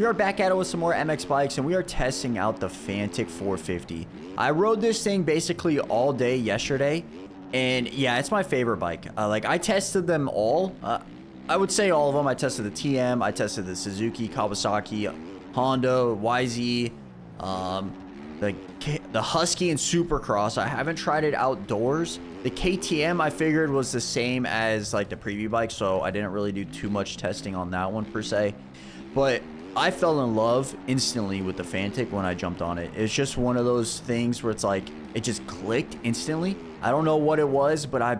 We are back at it with some more MX bikes, and we are testing out the Fantic 450. I rode this thing basically all day yesterday, and yeah, it's my favorite bike. Like, I tested them all. I would say all of them. I tested the TM, I tested the Suzuki, Kawasaki, Honda, YZ, the Husky and Supercross. I haven't tried it outdoors. The KTM I figured was the same as like the preview bike, so I didn't really do too much testing on that one per se. But I fell in love instantly with the Fantic when I jumped on it. It's just one of those things where it's like, it just clicked instantly. I don't know what it was, but I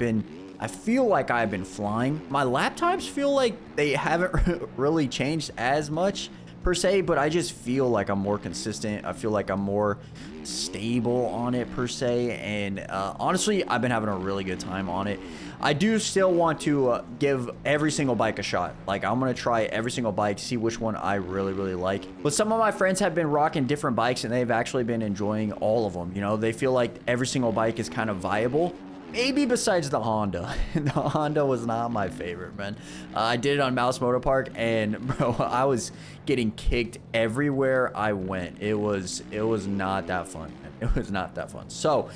feel like I've been flying. My lap times feel like they haven't really changed as much per se, but I just feel like I'm more consistent. I feel like I'm more stable on it per se, and honestly, I've been having a really good time on it. I do still want to give every single bike a shot. Like, I'm gonna try every single bike, see which one I really like. But some of my friends have been rocking different bikes, and they've actually been enjoying all of them. You know, they feel like every single bike is kind of viable. Maybe besides the Honda. The Honda was not my favorite, man. I did it on Mouse Motor Park, and bro, I was getting kicked everywhere I went. It was not that fun. It was not that fun. So,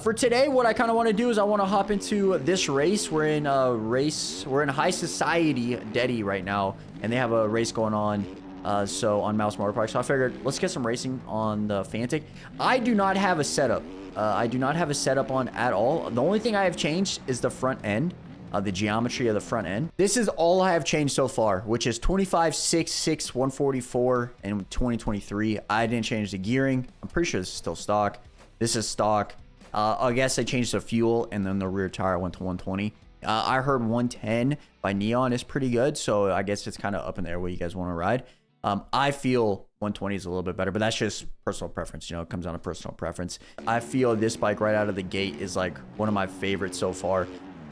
for today, what I kind of want to do is I want to hop into this race. We're in High Society Dedi right now, and they have a race going on. So on Mouse Motor Park. So I figured let's get some racing on the Fantic. I do not have a setup. I do not have a setup on at all. The only thing I have changed is the front end, the geometry of the front end. This is all I have changed so far, which is 25, 6, 6, 144, and 2023. I didn't change the gearing. I'm pretty sure this is still stock. This is stock. I guess I changed the fuel, and then the rear tire went to 120. I heard 110 by Neon is pretty good, so I guess it's kind of up in there what you guys want to ride. I feel 120 is a little bit better, but that's just personal preference. You know, it comes down to personal preference. I feel this bike right out of the gate is like one of my favorites so far,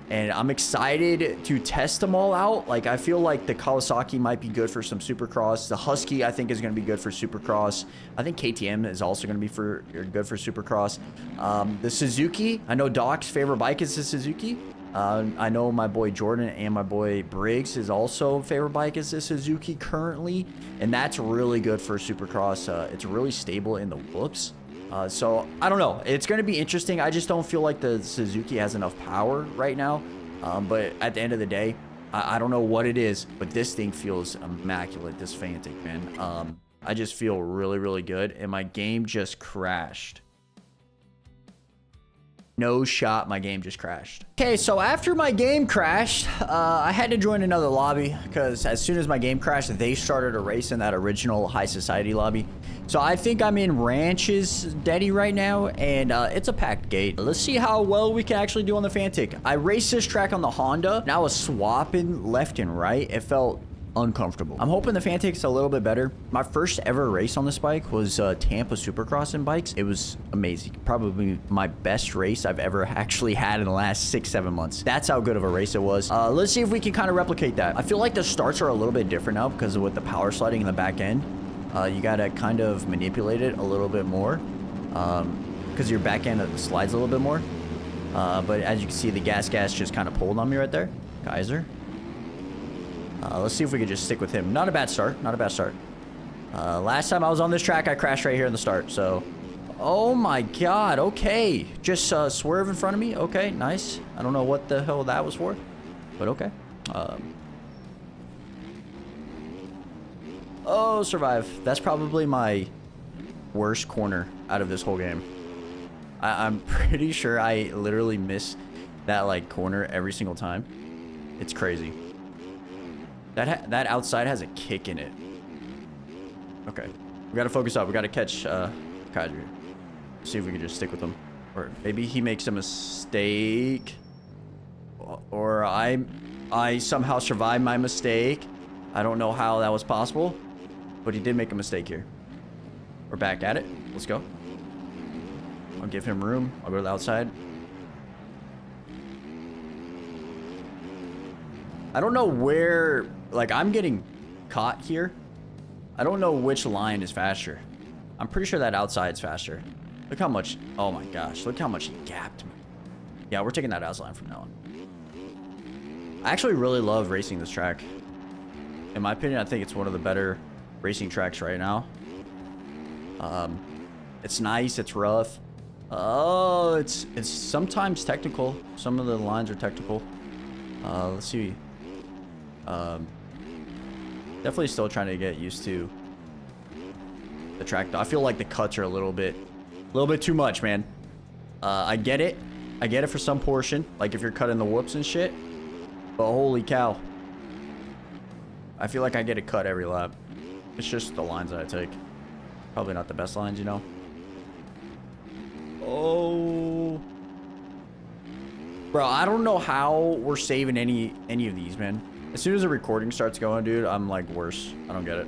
and I'm excited to test them all out. Like, I feel like the Kawasaki might be good for some Supercross. The Husky, I think, is going to be good for Supercross. I think KTM is also going to be good for Supercross. The Suzuki, I know Doc's favorite bike is the Suzuki. I know my boy Jordan and my boy Briggs is also favorite bike is the Suzuki currently, and that's really good for Supercross. It's really stable in the whoops. So I don't know. It's going to be interesting. I just don't feel like the Suzuki has enough power right now. But at the end of the day, I don't know what it is, but this thing feels immaculate, this Fantic, man. I just feel really good, and my game just crashed. No shot, my game just crashed. Okay, so after my game crashed, I had to join another lobby because as soon as my game crashed, they started a race in that original High Society lobby. So I think I'm in Ranches Dedi right now, and it's a packed gate. Let's see how well we can actually do on the Fantic. I raced this track on the Honda, and I was swapping left and right. It felt uncomfortable. I'm hoping the Fantic's a little bit better. My first ever race on this bike was Tampa Supercross in bikes. It was amazing. Probably my best race I've ever actually had in the last 6-7 months. That's how good of a race it was. Let's see if we can kind of replicate that. I feel like the starts are a little bit different now because with the power sliding in the back end, you gotta kind of manipulate it a little bit more because your back end slides a little bit more. But as you can see, the gas just kind of pulled on me right there. Kaiser. Let's see if we could just stick with him. Not a bad start. Not a bad start. Last time I was on this track, I crashed right here in the start. So, oh my God. Okay. Just swerve in front of me. Okay, nice. I don't know what the hell that was for, but okay. Oh, survive. That's probably my worst corner out of this whole game. I'm pretty sure I literally miss that like corner every single time. It's crazy. That outside has a kick in it. Okay. We gotta focus up. We gotta catch Kaiser. See if we can just stick with him. Or maybe he makes a mistake. Or I somehow survived my mistake. I don't know how that was possible. But he did make a mistake here. We're back at it. Let's go. I'll give him room. I'll go to the outside. I don't know where, like, I'm getting caught here. I don't know which line is faster. I'm pretty sure that outside's faster. Look how much, oh my gosh, look how much he gapped me. Yeah, we're taking that outside line from now on. I actually really love racing this track. In my opinion, I think it's one of the better racing tracks right now. It's nice. It's rough. Oh, it's sometimes technical. Some of the lines are technical. Let's see. Definitely still trying to get used to the track. I feel like the cuts are a little bit too much, man. I get it. I get it for some portion, like if you're cutting the whoops and shit. But holy cow. I feel like I get a cut every lap. It's just the lines that I take. Probably not the best lines, you know. Oh. Bro, I don't know how we're saving any of these, man. As soon as the recording starts going, dude, I'm like worse. I don't get it.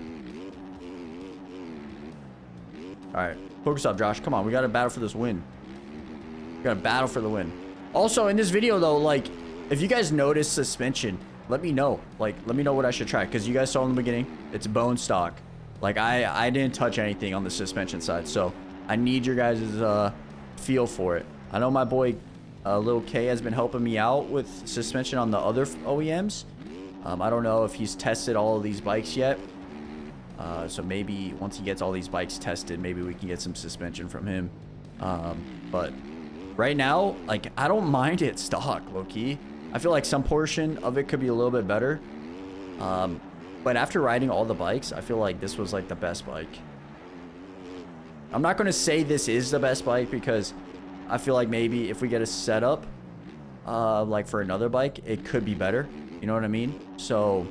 All right, focus up, Josh. Come on, we got to battle for this win. We got to battle for the win. Also, in this video, though, like, if you guys notice suspension, let me know. Like, let me know what I should try. Because you guys saw in the beginning, it's bone stock. Like, I didn't touch anything on the suspension side. So, I need your guys' feel for it. I know my boy, Lil K, has been helping me out with suspension on the other OEMs. I don't know if he's tested all of these bikes yet. So maybe once he gets all these bikes tested, maybe we can get some suspension from him. But right now, like, I don't mind it stock, low-key. I feel like some portion of it could be a little bit better. But after riding all the bikes, I feel like this was like the best bike. I'm not going to say this is the best bike because I feel like maybe if we get a setup, like for another bike, it could be better. You know what I mean? So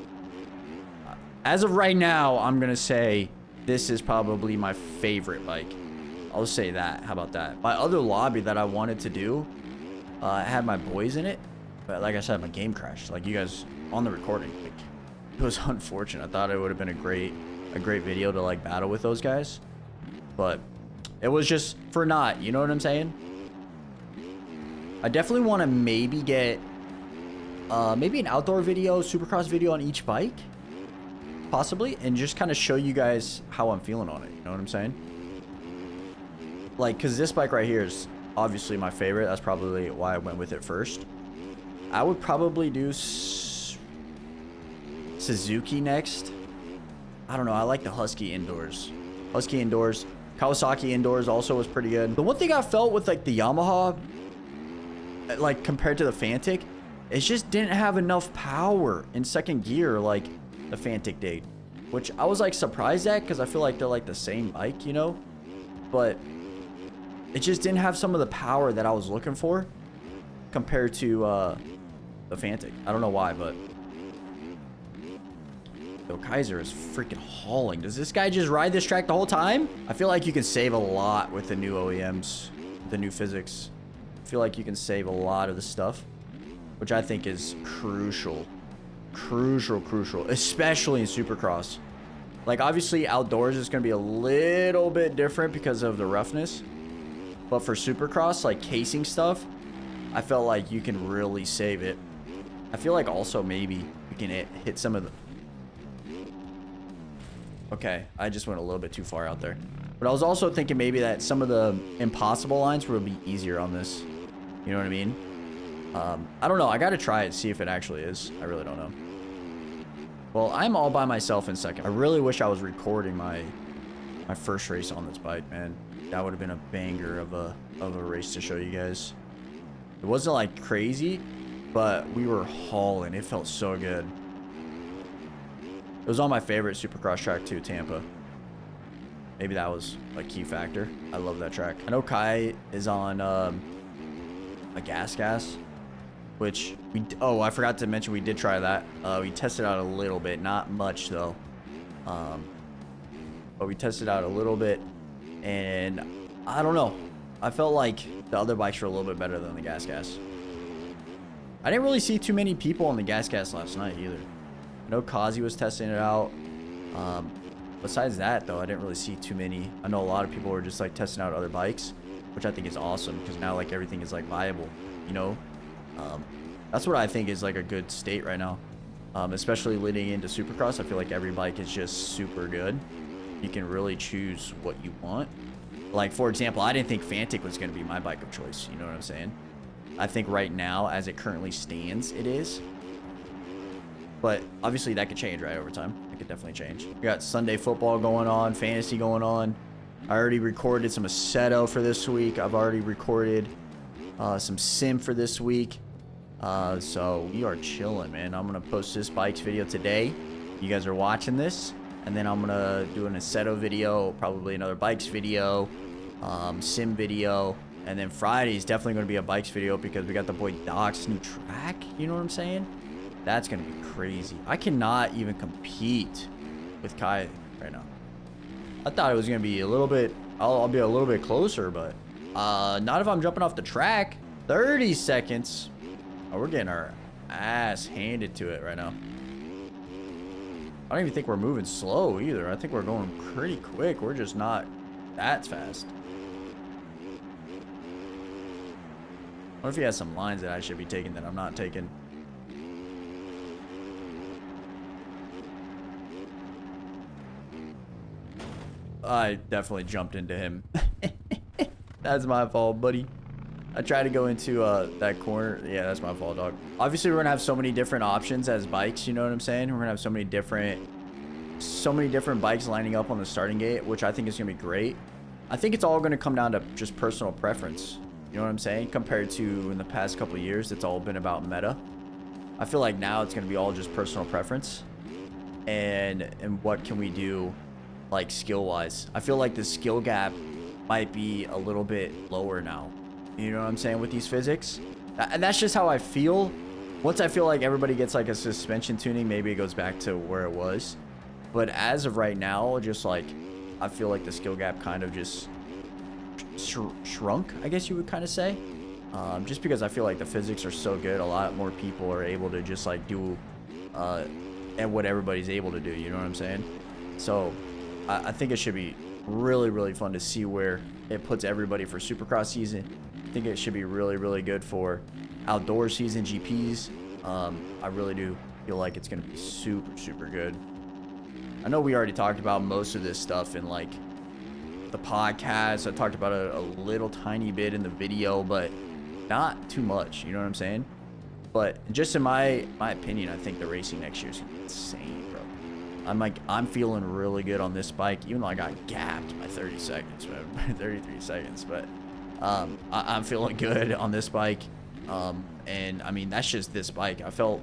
as of right now, I'm going to say this is probably my favorite bike. I'll say that. How about that? My other lobby that I wanted to do, I had my boys in it. But like I said, my game crashed. Like you guys on the recording. Like, it was unfortunate. I thought it would have been a great video to like battle with those guys. But it was just for naught. You know what I'm saying? I definitely want to maybe get maybe an outdoor video, supercross video on each bike. Possibly. And just kind of show you guys how I'm feeling on it. You know what I'm saying? Like, because this bike right here is obviously my favorite. That's probably why I went with it first. I would probably do Suzuki next. I don't know. I like the Husky indoors. Husky indoors. Kawasaki indoors also was pretty good. The one thing I felt with like the Yamaha, like compared to the Fantic, it just didn't have enough power in second gear like the Fantic did. Which I was like surprised at because I feel like they're like the same bike, you know? But it just didn't have some of the power that I was looking for compared to the Fantic. I don't know why, but Yo, Kaiser is freaking hauling. Does this guy just ride this track the whole time? I feel like you can save a lot with the new OEMs, the new physics. I feel like you can save a lot of the stuff, which I think is crucial. Crucial, especially in Supercross. Like, obviously, outdoors is going to be a little bit different because of the roughness. But for Supercross, like casing stuff, I felt like you can really save it. I feel like also maybe we can hit some of the... Okay, I just went a little bit too far out there. But I was also thinking maybe that some of the impossible lines will be easier on this. You know what I mean? I don't know. I got to try it, see if it actually is. I really don't know. Well, I'm all by myself in second. I really wish I was recording my first race on this bike, man. That would have been a banger of a race to show you guys. It wasn't like crazy, but we were hauling. It felt so good. It was on my favorite Supercross track too, Tampa. Maybe that was a key factor. I love that track. I know Kai is on a gas, which we... Oh, I forgot to mention we did try that. We tested out a little bit. Not much, though. But we tested out a little bit. And I don't know. I felt like the other bikes were a little bit better than the gas. I didn't really see too many people on the gas last night either. I know Kazi was testing it out. Besides that, though, I didn't really see too many. I know a lot of people were just like testing out other bikes, which I think is awesome because now like everything is like viable, you know? That's what I think is like a good state right now, especially leading into Supercross. I feel like every bike is just super good. You can really choose what you want. Like, for example, I didn't think Fantic was going to be my bike of choice. You know what I'm saying? I think right now, as it currently stands, it is. But obviously that could change, right, over time. It could definitely change. We got Sunday football going on, fantasy going on. I already recorded some Assetto for this week. I've already recorded some sim for this week. So we are chilling, man. I'm gonna post this bikes video today. You guys are watching this, and then I'm gonna do an Assetto video, probably another bikes video, sim video, and then Friday is definitely gonna be a bikes video because we got the boy Doc's new track. You know what I'm saying? That's gonna be crazy. I cannot even compete with Kai right now. I thought it was gonna be a little bit. I'll be a little bit closer, but not if I'm jumping off the track. 30 seconds. Oh, we're getting our ass handed to it right now. I don't even think we're moving slow either. I think we're going pretty quick. We're just not that fast. What if he has some lines that I should be taking that I'm not taking? I definitely jumped into him. That's my fault, buddy. I tried to go into that corner. Yeah, that's my fault, dog. Obviously, we're gonna have so many different options as bikes. You know what I'm saying? We're gonna have so many different bikes lining up on the starting gate, which I think is gonna be great. I think it's all gonna come down to just personal preference. You know what I'm saying? Compared to in the past couple of years, it's all been about meta. I feel like now it's gonna be all just personal preference, and what can we do, like skill-wise. I feel like the skill gap might be a little bit lower now. You know what I'm saying with these physics? And that's just how I feel. Once I feel like everybody gets like a suspension tuning, maybe it goes back to where it was. But as of right now, just like I feel like the skill gap kind of just shrunk, I guess you would kind of say. Just because I feel like the physics are so good, a lot more people are able to just like do and what everybody's able to do. You know what I'm saying? So I think it should be really, really fun to see where it puts everybody for Supercross season. I think it should be really, really good for outdoor season GPs. I really do feel like it's going to be super, super good. I know we already talked about most of this stuff in like the podcast. I talked about it a little tiny bit in the video, but not too much. You know what I'm saying? But just in my opinion, I think the racing next year is going to be insane, bro. I'm feeling really good on this bike, even though I got gapped by 30 seconds, by 33 seconds. But I'm feeling good on this bike. And I mean, that's just this bike. I felt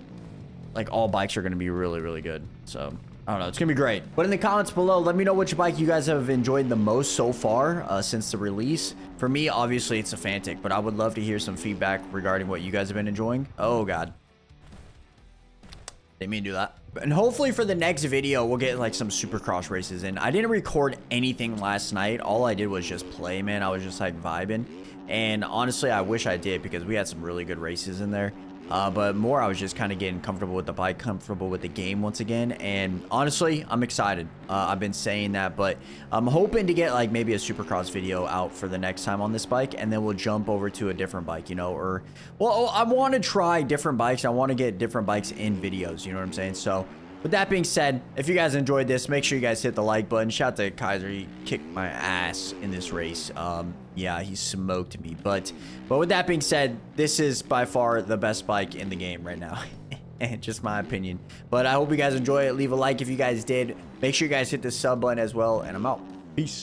like all bikes are going to be really, really good. So I don't know. It's going to be great. But in the comments below, let me know which bike you guys have enjoyed the most so far since the release. For me, obviously, it's a Fantic, but I would love to hear some feedback regarding what you guys have been enjoying. Oh, God. Didn't mean to do that. And hopefully for the next video, we'll get like some Supercross races in. I didn't record anything last night. All I did was just play, man. I was just like vibing. And honestly, I wish I did because we had some really good races in there. But more, I was just kind of getting comfortable with the bike, comfortable with the game once again. And honestly, I'm excited. I've been saying that, but I'm hoping to get like maybe a Supercross video out for the next time on this bike. And then we'll jump over to a different bike, you know, or, well, I want to try different bikes. I want to get different bikes in videos. You know what I'm saying? So with that being said, if you guys enjoyed this, make sure you guys hit the like button. Shout out to Kaiser. He kicked my ass in this race. Yeah, he smoked me. But with that being said, this is by far the best bike in the game right now. And just my opinion. But I hope you guys enjoy it. Leave a like if you guys did. Make sure you guys hit the sub button as well. And I'm out. Peace.